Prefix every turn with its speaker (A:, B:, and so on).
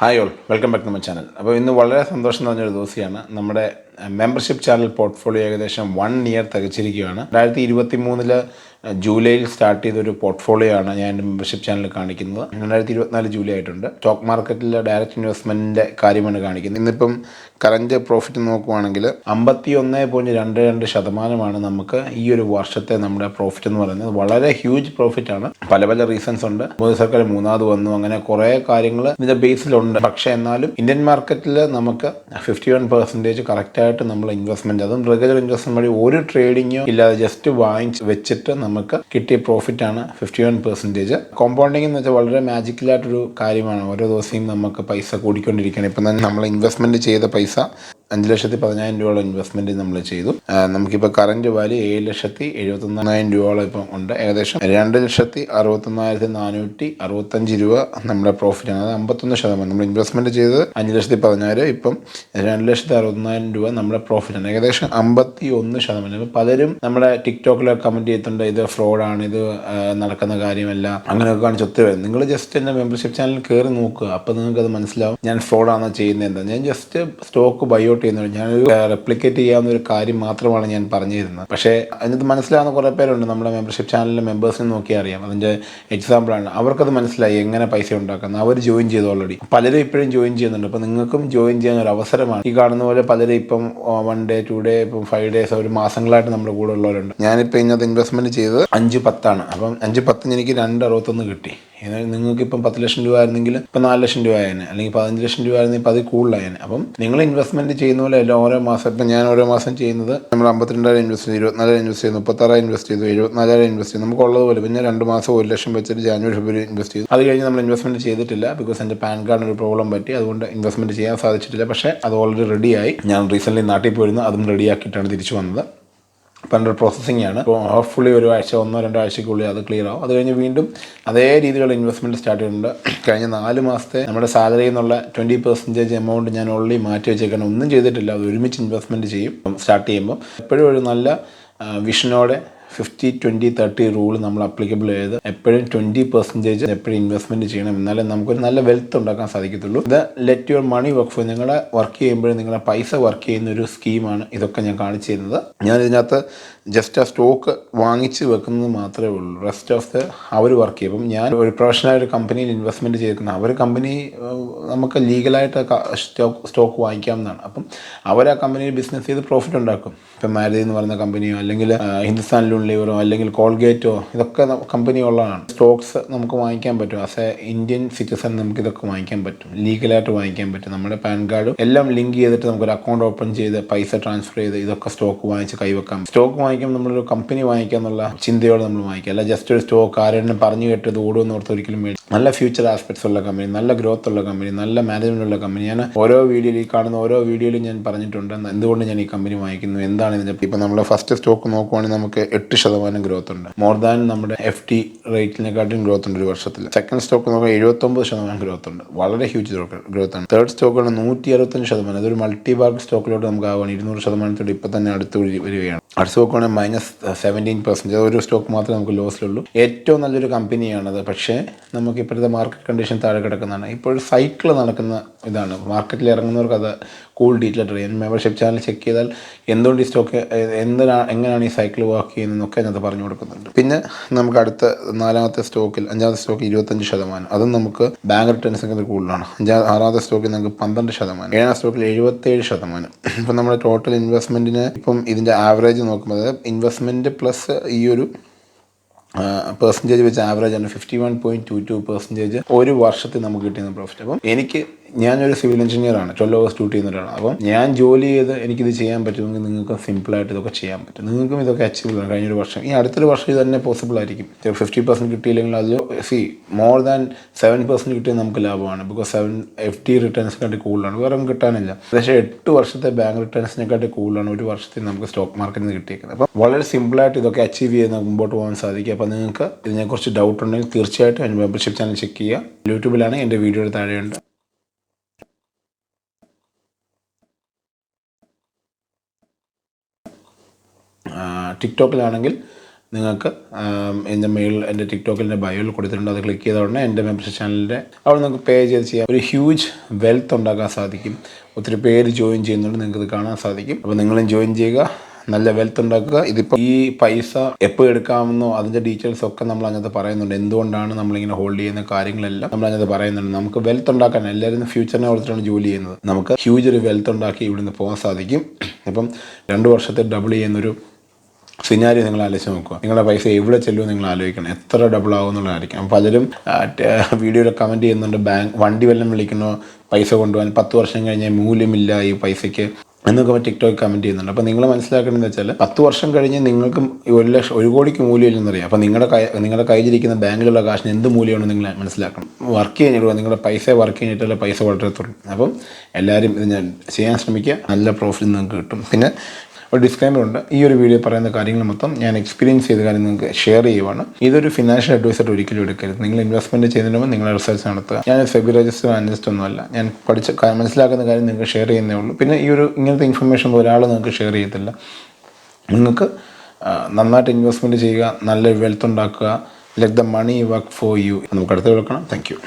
A: Hi all, welcome back to my channel. അപ്പോൾ ഇന്ന് വളരെ സന്തോഷം നിറഞ്ഞൊരു ദിവസമാണ്. നമ്മുടെ മെമ്പർഷിപ്പ് ചാനൽ പോർട്ട്ഫോളിയോ ഏകദേശം 1 ഇയർ തികച്ചിരിക്കുകയാണ്. 2023 ജൂലൈയിൽ സ്റ്റാർട്ട് ചെയ്തൊരു പോർട്ട്ഫോളിയോ ആണ് ഞാൻ എൻ്റെ മെമ്പർഷിപ്പ് ചാനലിൽ കാണിക്കുന്നത്. 2024 ജൂലൈ ആയിട്ടുണ്ട്. സ്റ്റോക്ക് മാർക്കറ്റിൽ ഡയറക്റ്റ് ഇൻവെസ്റ്റ്മെൻറ്റിൻ്റെ കാര്യമാണ് കാണിക്കുന്നത്. ഇന്നിപ്പം കറൻറ്റ് പ്രോഫിറ്റ് നോക്കുവാണെങ്കിൽ 51.22% നമുക്ക് ഈ ഒരു വർഷത്തെ നമ്മുടെ പ്രോഫിറ്റ് എന്ന് പറയുന്നത് വളരെ ഹ്യൂജ് പ്രോഫിറ്റാണ്. പല റീസൺസ് ഉണ്ട്. മോദി സർക്കാർ മൂന്നാമത് വന്നു, അങ്ങനെ കുറേ കാര്യങ്ങൾ ഇതിൻ്റെ ബേസിലുണ്ട്. പക്ഷേ എന്നാലും ഇന്ത്യൻ മാർക്കറ്റിൽ നമുക്ക് 51% കറക്റ്റായിട്ട് നമ്മൾ ഇൻവെസ്റ്റ്മെൻറ്റ്, അതും റെഗുലർ ഇൻവെസ്റ്റ്മെൻറ്റ് വഴി ഒരു ട്രേഡിങ്ങോ ഇല്ലാതെ ജസ്റ്റ് വാങ്ങിച്ച് വെച്ചിട്ട് നമുക്ക് കിട്ടിയ പ്രോഫിറ്റാണ് 51%. കോമ്പൗണ്ടിങ് എന്ന് വെച്ചാൽ വളരെ മാജിക്കലായിട്ടൊരു കാര്യമാണ്. ഓരോ ദിവസവും നമുക്ക് പൈസ കൂടിക്കൊണ്ടിരിക്കുകയാണ്. ഇപ്പം തന്നെ നമ്മൾ ഇൻവെസ്റ്റ്മെൻറ്റ് ചെയ്ത പൈസ 5,10,000 രൂപയോളം ഇൻവെസ്റ്റ്മെൻറ്റ് നമ്മൾ ചെയ്തു. നമുക്കിപ്പോൾ കറൻറ്റ് വാല്യൂ 7,71,000 രൂപയോളം ഇപ്പം ഉണ്ട്. ഏകദേശം 2,61,465 രൂപ നമ്മുടെ പ്രോഫിറ്റാണ്. അത് 51%. നമ്മൾ ഇൻവെസ്റ്റ്മെൻറ്റ് ചെയ്തത് 5,10,000, ഇപ്പം 2,60,000 രൂപ നമ്മുടെ പ്രോഫിറ്റാണ്. ഏകദേശം 51%. ഇപ്പം പലരും നമ്മുടെ ടിക്ടോക്കിലൊക്കെ കമൻറ്റ് ചെയ്തിട്ടുണ്ട്, ഇത് ഫ്രോഡാണ്, ഇത് നടക്കുന്ന കാര്യമല്ല, അങ്ങനെയൊക്കെ കാണിച്ച് ഒത്തിരി വരും. നിങ്ങൾ ജസ്റ്റ് എൻ്റെ മെമ്പർഷിപ്പ് ചാനൽ കയറി നോക്കുക, അപ്പോൾ നിങ്ങൾക്കത് മനസ്സിലാവും ഞാൻ ഫ്രോഡാണോ ചെയ്യുന്നത് എന്താ. ഞാൻ ജസ്റ്റ് സ്റ്റോക്ക് ബൈഔട്ട് ചെയ്യുന്നത്, ഞാനൊരു റെപ്ലിക്കേറ്റ് ചെയ്യാവുന്ന ഒരു കാര്യം മാത്രമാണ് ഞാൻ പറഞ്ഞു തരുന്നത്. പക്ഷേ അതിനകത്ത് മനസ്സിലാവുന്ന കുറേ പേരുണ്ട്. നമ്മുടെ മെമ്പർഷിപ്പ് ചാനലിലെ മെമ്പേഴ്സിനെ നോക്കിയാൽ അറിയാം. അതിൻ്റെ എക്സാമ്പിളാണ്. അവർക്കത് മനസ്സിലായി എങ്ങനെ പൈസ ഉണ്ടാക്കുന്നത്. അവർ ജോയിൻ ചെയ്തു ഓൾറെഡി. പലരും ഇപ്പോഴും ജോയിൻ ചെയ്യുന്നുണ്ട്. അപ്പോൾ നിങ്ങൾക്കും ജോയിൻ ചെയ്യാൻ ഒരു അവസരമാണ്. ഈ കാണുന്ന പോലെ പലരും ഇപ്പം 1 day 2 day ഇപ്പം 5 days ഒരു മാസങ്ങളായിട്ട് നമ്മുടെ കൂടെ ഉള്ളവരുണ്ട്. ഞാനിപ്പോൾ ഇന്നത്തെ ഇൻവെസ്റ്റ്മെൻറ്റ് ചെയ്തത് 5,10,000. അപ്പം 5,10 എനിക്ക് 2,61 കിട്ടി. നിങ്ങൾക്കിപ്പം 10 ലക്ഷം രൂപ ആയിരുന്നെങ്കിൽ ഇപ്പം 4 ലക്ഷം രൂപ ആയേനെ, അല്ലെങ്കിൽ 15 ലക്ഷം രൂപ ആയിരുന്നെങ്കിൽ ഇപ്പം അത് കൂടുതലായേനെ. അപ്പം നിങ്ങൾ ഇൻവെസ്റ്റ്മെൻറ്റ് ചെയ്യുന്ന പോലെ അല്ല ഓരോ മാസം. ഇപ്പം ഞാൻ ഓരോ മാസം ചെയ്യുന്നത്, നമ്മൾ 52,000 ഇൻവെസ്റ്റ് ചെയ്തു, 24,000 ഇൻവെസ്റ്റ് ചെയ്തു, 36,000 ഇൻവെസ്റ്റ് ചെയ്തു, 74,000 ഇൻവെസ്റ്റ് ചെയ്തു. നമുക്ക് ഉള്ളതുപോലെ. പിന്നെ 2 മാസം 1 ലക്ഷം വെച്ചിട്ട് ജാനുവരി ഫെബ്രുവരി ഇൻവെസ്റ്റ് ചെയ്തു. അത് കഴിഞ്ഞ് നമ്മൾ ഇൻവെസ്റ്റ്മെൻറ്റ് ചെയ്തിട്ടില്ല. ബിക്കോസ് എൻ്റെ പാൻ കാർഡിന് ഒരു പ്രോബ്ലം പറ്റി, അതുകൊണ്ട് ഇൻവെസ്റ്റ്മെൻറ്റ് ചെയ്യാൻ സാധിച്ചിട്ടില്ല. പക്ഷേ അത് ഓൾറെഡി റെഡിയായി. ഞാൻ റീസെൻ്റ്ലി നാട്ടിൽ പോയിരുന്നു, അതും റെഡിയാക്കിയിട്ടാണ് തിരിച്ചു വന്നത്. ഇപ്പം അണ്ടർ പ്രോസസ്സിംഗ് ആണ്. അപ്പോൾ ഹോപ്പ്ഫുള്ളി ഒരു ആഴ്ച 1-2 ആഴ്ചയ്ക്കുള്ളിൽ അത് ക്ലിയർ ആവും. അത് കഴിഞ്ഞ് വീണ്ടും അതേ രീതിയിലുള്ള ഇൻവെസ്റ്റ്മെൻറ്റ് സ്റ്റാർട്ട് ചെയ്തിട്ടുണ്ട്. കഴിഞ്ഞ 4 മാസത്തെ നമ്മുടെ സാലറിയിൽ നിന്നുള്ള 20% എമൗണ്ട് ഞാൻ ഓൾറെഡി മാറ്റി വെച്ചേക്കാണ്. ഒന്നും ചെയ്തിട്ടില്ല. അത് ഒരുമിച്ച് ഇൻവെസ്റ്റ്മെൻറ്റ് ചെയ്യും സ്റ്റാർട്ട് ചെയ്യുമ്പോൾ. എപ്പോഴും ഒരു നല്ല വിഷനോടെ 50-20-30 റൂൾ നമ്മൾ അപ്ലിക്കബിൾ ചെയ്ത് എപ്പോഴും 20% എപ്പോഴും ഇൻവെസ്റ്റ്മെൻറ്റ് ചെയ്യണം. എന്നാലേ നമുക്കൊരു നല്ല വെൽത്ത് ഉണ്ടാക്കാൻ സാധിക്കത്തുള്ളൂ. ഇത് let your money work for. നിങ്ങളെ വർക്ക് ചെയ്യുമ്പോഴും നിങ്ങളുടെ പൈസ വർക്ക് ചെയ്യുന്ന ഒരു സ്കീമാണ് ഇതൊക്കെ ഞാൻ കാണിച്ചു തരുന്നത്. ഞാനിതിനകത്ത് ജസ്റ്റ് ആ സ്റ്റോക്ക് വാങ്ങിച്ച് വെക്കുന്നത് മാത്രമേ ഉള്ളൂ. റെസ്റ്റ് ഓഫ് അവർ വർക്ക് ചെയ്യും. അപ്പം ഞാൻ ഒരു പ്രൊഫഷണൽ ഒരു കമ്പനിയിൽ ഇൻവെസ്റ്റ്മെൻറ്റ് ചെയ്തിരിക്കുന്നത്. അവർ കമ്പനി നമുക്ക് ലീഗലായിട്ട് സ്റ്റോക്ക് വാങ്ങിക്കാവുന്നതാണ്. അപ്പം അവർ ആ കമ്പനിയിൽ ബിസിനസ് ചെയ്ത് പ്രോഫിറ്റ് ഉണ്ടാക്കും. ഇപ്പം മാരുതി എന്ന് പറയുന്ന കമ്പനിയോ അല്ലെങ്കിൽ ഹിന്ദുസ്ഥാൻ യൂണിലിവറോ അല്ലെങ്കിൽ കോൾഗേറ്റോ, ഇതൊക്കെ കമ്പനി ഉള്ളതാണ്. സ്റ്റോക്സ് നമുക്ക് വാങ്ങിക്കാൻ പറ്റും. ആസ് എ ഇന്ത്യൻ സിറ്റിസൺ നമുക്ക് ഇതൊക്കെ വാങ്ങിക്കാൻ പറ്റും, ലീഗലായിട്ട് വാങ്ങിക്കാൻ പറ്റും. നമ്മുടെ പാൻ കാർഡും എല്ലാം ലിങ്ക് ചെയ്തിട്ട് നമുക്കൊരു അക്കൗണ്ട് ഓപ്പൺ ചെയ്ത് പൈസ ട്രാൻസ്ഫർ ചെയ്ത് ഇതൊക്കെ സ്റ്റോക്ക് വാങ്ങിച്ച് കൈവെക്കാം. സ്റ്റോക്ക് വാങ്ങിക്കുമ്പോൾ നമ്മളൊരു കമ്പനി വാങ്ങിക്കുക എന്നുള്ള ചിന്തയോടെ നമ്മൾ വാങ്ങിക്കുക, അല്ല ജസ്റ്റ് ഒരു സ്റ്റോക്ക് ആരെങ്കിലും പറഞ്ഞു കേട്ടത് ഓടുമെന്ന് ഓർത്ത് ഒരിക്കലും വേണ്ടി. നല്ല ഫ്യൂച്ചർ ആസ്പെക്ട്സ് ഉള്ള കമ്പനി, നല്ല ഗ്രോത്ത് ഉള്ള കമ്പനി, നല്ല മാനേജ്മെൻ്റ് ഉള്ള കമ്പനി. ഞാൻ ഓരോ വീഡിയോയിൽ ഈ കാണുന്ന ഓരോ വീഡിയോയിലും ഞാൻ പറഞ്ഞിട്ടുണ്ട് എന്തുകൊണ്ട് ഞാൻ ഈ കമ്പനി വാങ്ങിക്കുന്നു, എന്താണ് ഇതിൻ്റെ. ഇപ്പം നമ്മൾ ഫസ്റ്റ് സ്റ്റോക്ക് നോക്കുവാണെങ്കിൽ നമുക്ക് 8% ഗ്രോത്ത് ഉണ്ട്. മോർ ദാൻ നമ്മുടെ FD റേറ്റിനെക്കാട്ടും ഗ്രോത്ത് ഉണ്ട് ഒരു വർഷത്തിൽ. സെക്കൻഡ് സ്റ്റോക്ക് നോക്കുമ്പോൾ 79% ഗ്രോത്ത് ഉണ്ട്. വളരെ ഹ്യൂജ് ഗ്രോത്ത് ആണ്. തേർഡ് സ്റ്റോക്കാണ് 165%. അതൊരു മൾട്ടി ബാഗ് സ്റ്റോക്കിലോട്ട് നമുക്ക് ആവുകയാണ്. 200% ഇപ്പം തന്നെ അടുത്ത് വരികയാണ്. അടുത്ത സ്റ്റോക്കാണെങ്കിൽ -17%. ഒരു സ്റ്റോക്ക് മാത്രമേ നമുക്ക് ലോസിലുള്ളൂ. ഏറ്റവും നല്ലൊരു കമ്പനിയാണത്. പക്ഷേ നമുക്ക് ഇപ്പോഴത്തെ മാർക്കറ്റ് കണ്ടീഷൻ താഴെ കിടക്കുന്നതാണ്. ഇപ്പോൾ ഒരു സൈക്കിൾ നടക്കുന്ന ഇതാണ്. മാർക്കറ്റിൽ ഇറങ്ങുന്നവർക്ക് അത് ഡീറ്റെയിൽ അറിയാം. മെമ്പർഷിപ്പ് ചാനൽ ചെക്ക് ചെയ്താൽ എന്തുകൊണ്ട് ഈ സ്റ്റോക്ക് എങ്ങനെയാണ് ഈ സൈക്കിൾ വർക്ക് ചെയ്യുന്നതെന്നൊക്കെ അതിനകത്ത് പറഞ്ഞു കൊടുക്കുന്നുണ്ട്. പിന്നെ നമുക്ക് അടുത്ത 4-ാമത്തെ സ്റ്റോക്കിൽ 5-ാമത്തെ സ്റ്റോക്ക് 25%. അതും നമുക്ക് ബാങ്ക് റിട്ടേൺസ് ഒക്കെ കൂടുതലാണ്. 6-ാമത്തെ സ്റ്റോക്കിൽ നമുക്ക് 12%. 7-ാം സ്റ്റോക്കിൽ 77%. ഇപ്പം നമ്മുടെ ടോട്ടൽ ഇൻവെസ്റ്റ്മെൻറ്റിന് ഇപ്പം ഇതിൻ്റെ ആവറേജ് നോക്കുമ്പോൾ ഇൻവെസ്റ്റ്മെൻറ്റ് പ്ലസ് ഈ ഒരു പെർസെൻറ്റേജ് വെച്ച് ആവറേജ് ആണ് 51.22% ഒരു വർഷത്തിൽ നമുക്ക് കിട്ടുന്ന പ്രോഫിറ്റ്. അപ്പം ഞാനൊരു സിവിൽ എഞ്ചിനീയറാണ്, 12 hours ഡ്യൂട്ടി ചെയ്യുന്ന ഒരാളാണ്. അപ്പം ഞാൻ ജോലി ചെയ്ത് എനിക്കിത് ചെയ്യാൻ പറ്റുമെങ്കിൽ നിങ്ങൾക്ക് സിമ്പിളായിട്ട് ഇതൊക്കെ ചെയ്യാൻ പറ്റും. നിങ്ങൾക്കും ഇതൊക്കെ അച്ചീവബിൾ ആണ്. കഴിഞ്ഞൊരു വർഷം ഈ അടുത്തൊരു വർഷം ഇത് തന്നെ പോസിബിൾ ആയിരിക്കും. 50% കിട്ടിയില്ലെങ്കിൽ അത് മോർ ദാൻ 7% കിട്ടിയാൽ നമുക്ക് ലാഭമാണ്. ബിക്കോസ് 7 FD റിട്ടേൺസിനെക്കാട്ടി കൂടുതലാണ്, വേറെ ഒന്നും കിട്ടാനില്ല. പക്ഷേ 8 വർഷത്തെ ബാങ്ക് റിട്ടേൺസിനെക്കാട്ടി കൂടുതലാണ് ഒരു വർഷത്തിൽ നമുക്ക് സ്റ്റോക്ക് മാർക്കറ്റിൽ നിന്ന് കിട്ടിയേക്കുന്നത്. അപ്പം വളരെ സിമ്പിളായിട്ട് ഇതൊക്കെ അച്ചീവ് ചെയ്ത് മുമ്പോട്ട് പോകാൻ സാധിക്കും. അപ്പോൾ നിങ്ങൾക്ക് ഇതിനെക്കുറിച്ച് ഡൗട്ട് ഉണ്ടെങ്കിൽ തീർച്ചയായിട്ടും എൻ്റെ മെമ്പർഷിപ്പ് ചാനൽ ചെക്ക് ചെയ്യുക. യൂട്യൂബിലാണ്, എൻ്റെ വീഡിയോയുടെ താഴെയുണ്ട്. ടിക്ടോക്കിലാണെങ്കിൽ നിങ്ങൾക്ക് എൻ്റെ എൻ്റെ ടിക്ടോക്കിൻ്റെ ബയോയിൽ കൊടുത്തിട്ടുണ്ട്. അത് ക്ലിക്ക് ചെയ്ത ഉടനെ എൻ്റെ മെമ്പർഷിപ്പ് ചാനലിൻ്റെ അവിടെ നിങ്ങൾക്ക് പേ ചെയ്ത് ചെയ്യാം. ഒരു ഹ്യൂജ് വെൽത്ത് ഉണ്ടാക്കാൻ സാധിക്കും. ഒത്തിരി പേര് ജോയിൻ ചെയ്യുന്നുണ്ട്, നിങ്ങൾക്ക് ഇത് കാണാൻ സാധിക്കും. അപ്പോൾ നിങ്ങളും ജോയിൻ ചെയ്യുക, നല്ല വെൽത്ത് ഉണ്ടാക്കുക. ഇതിപ്പോൾ ഈ പൈസ എപ്പോൾ എടുക്കാമെന്നോ അതിൻ്റെ ഡീറ്റെയിൽസ് ഒക്കെ നമ്മൾ അതിനകത്ത് പറയുന്നുണ്ട്. എന്തുകൊണ്ടാണ് നമ്മളിങ്ങനെ ഹോൾഡ് ചെയ്യുന്ന കാര്യങ്ങളെല്ലാം നമ്മൾ അതിനകത്ത് പറയുന്നുണ്ട്. നമുക്ക് വെൽത്ത് ഉണ്ടാക്കാൻ എല്ലാവരും ഫ്യൂച്ചറിനെ ഓർത്തിട്ടാണ് ജോലി ചെയ്യുന്നത്. നമുക്ക് ഹ്യൂജ് ഒരു വെൽത്ത് ഉണ്ടാക്കി ഇവിടുന്ന് പോകാൻ സാധിക്കും. ഇപ്പം 2 വർഷത്തെ ഡബിൾ ചെയ്യുന്നൊരു സിനാരി നിങ്ങൾ ആലോചിച്ച് നോക്കുക. നിങ്ങളുടെ പൈസ എവിടെ ചെല്ലുമെന്ന് നിങ്ങൾ ആലോചിക്കണം. എത്ര ഡബിൾ ആവും എന്നുള്ളതായിരിക്കും. പലരും വീഡിയോയിൽ കമൻറ്റ് ചെയ്യുന്നുണ്ട്, വണ്ടി വല്ലതും വിളിക്കണോ പൈസ കൊണ്ടുപോകാൻ, 10 വർഷം കഴിഞ്ഞാൽ മൂല്യമില്ല ഈ പൈസയ്ക്ക് എന്നൊക്കെ ടിക്ടോക്ക് കമൻറ്റ് ചെയ്യുന്നുണ്ട്. അപ്പോൾ നിങ്ങൾ മനസ്സിലാക്കേണ്ടതെന്ന് വെച്ചാൽ 10 വർഷം കഴിഞ്ഞ് നിങ്ങൾക്കും 1 കോടിക്ക് മൂല്യമില്ലെന്നറിയാം. അപ്പോൾ നിങ്ങളുടെ കയ്യിലിരിക്കുന്ന ബാങ്കിലുള്ള കാശിന് എന്ത് മൂല്യമാണെന്ന് നിങ്ങൾ മനസ്സിലാക്കണം. വർക്ക് ചെയ്യാനിടുക, നിങ്ങളുടെ പൈസ വർക്ക് ചെയ്തിട്ടല്ല പൈസ വളരത്തുള്ളൂ. അപ്പം എല്ലാവരും ഇത് ഞാൻ ചെയ്യാൻ ശ്രമിക്കുക, നല്ല പ്രോഫിറ്റ് നിങ്ങൾക്ക് കിട്ടും. പിന്നെ ഒരു ഡിസ്ക്ലൈമർ ഉണ്ട്. ഈ ഒരു വീഡിയോ പറയുന്ന കാര്യങ്ങൾ മൊത്തം ഞാൻ എക്സ്പീരിയൻസ് ചെയ്ത കാര്യം നിങ്ങൾക്ക് ഷെയർ ചെയ്യുവാണ്. ഇതൊരു ഫിനാൻഷ്യൽ അഡ്വൈസർ ഒരിക്കലും എടുക്കരുത്. നിങ്ങൾ ഇൻവെസ്റ്റ്മെൻറ്റ് ചെയ്യുന്നതിന് മുമ്പ് നിങ്ങളെ റിസർച്ച് നടത്തുക. ഞാൻ സെബി രജിസ്റ്റർ അനലിസ്റ്റ് ഒന്നുമല്ല. ഞാൻ മനസ്സിലാക്കുന്ന കാര്യം നിങ്ങൾക്ക് ഷെയർ ചെയ്യുന്നേ ഉള്ളൂ. പിന്നെ ഇങ്ങനത്തെ ഇൻഫർമേഷൻ ഒരാൾ നിങ്ങൾക്ക് ഷെയർ ചെയ്യത്തില്ല. നിങ്ങൾക്ക് നന്നായിട്ട് ഇൻവെസ്റ്റ്മെൻറ്റ് ചെയ്യുക, നല്ല വെൽത്ത് ഉണ്ടാക്കുക. Let the money work for you. നമുക്ക് അടുത്ത് കേൾക്കണം. Thank U.